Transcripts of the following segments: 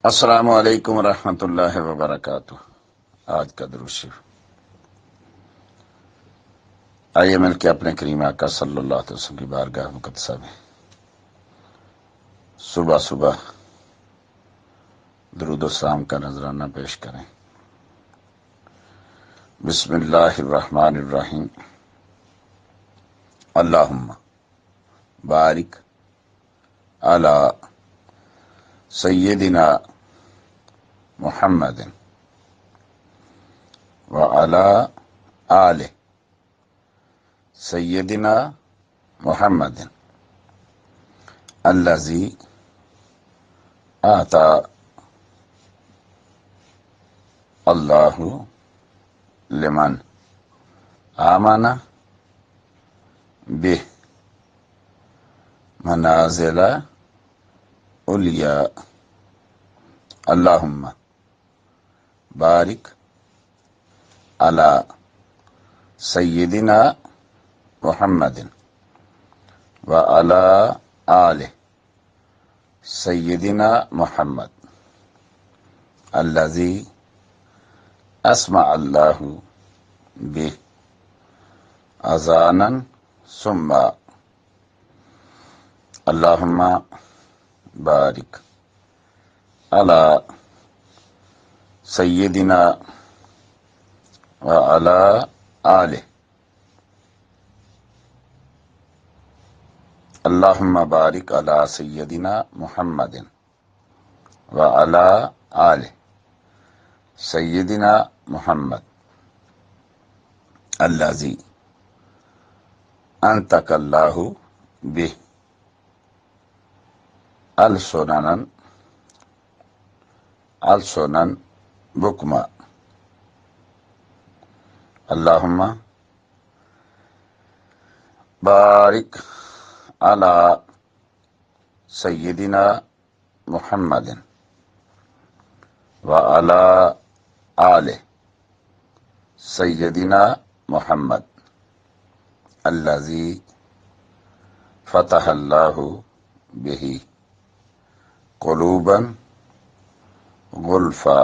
السلام علیکم ورحمۃ اللہ وبرکاتہ۔ آج کا درود شریف آئیے مل کے اپنے کریم آقا صلی اللہ علیہ وسلم کی بارگاہ مقدسہ میں صبح صبح درود و سلام کا نذرانہ پیش کریں۔ بسم اللہ الرحمن الرحیم۔ اللہم بارک علی سیدنا محمد وعلی آل سیدنا محمد الذی آتا اللہ لمن آمن بہ منازل علیا۔ اللہم بارک علی سیدنا محمد وعلی آل سیدنا محمد الذی اسمع اللہ بہ اذانا ثم۔ اللہم بارک علی سیدنا وعلی آل۔ اللہم بارک علی سیدنا محمد وعلی آل سیدنا محمد الذی انطق اللہ بہ السنن بکما۔ اللہم بارک علی سیدنا محمد وعلی آل سیدنا محمد الذی فتح اللہ بہ قلوبا غلفا۔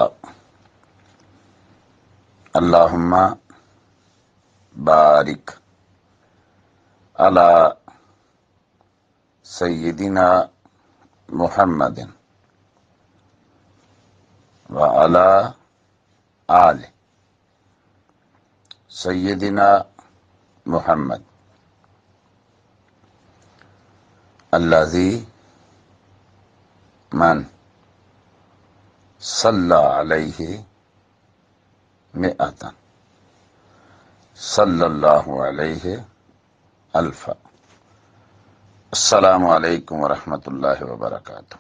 اللہم بارک علی سیدنا محمد وعلی آل سیدنا محمد الذی من صلی علیہ مئۃ صلی اللہ علیہ الف۔ السلام علیکم ورحمۃ اللہ وبرکاتہ۔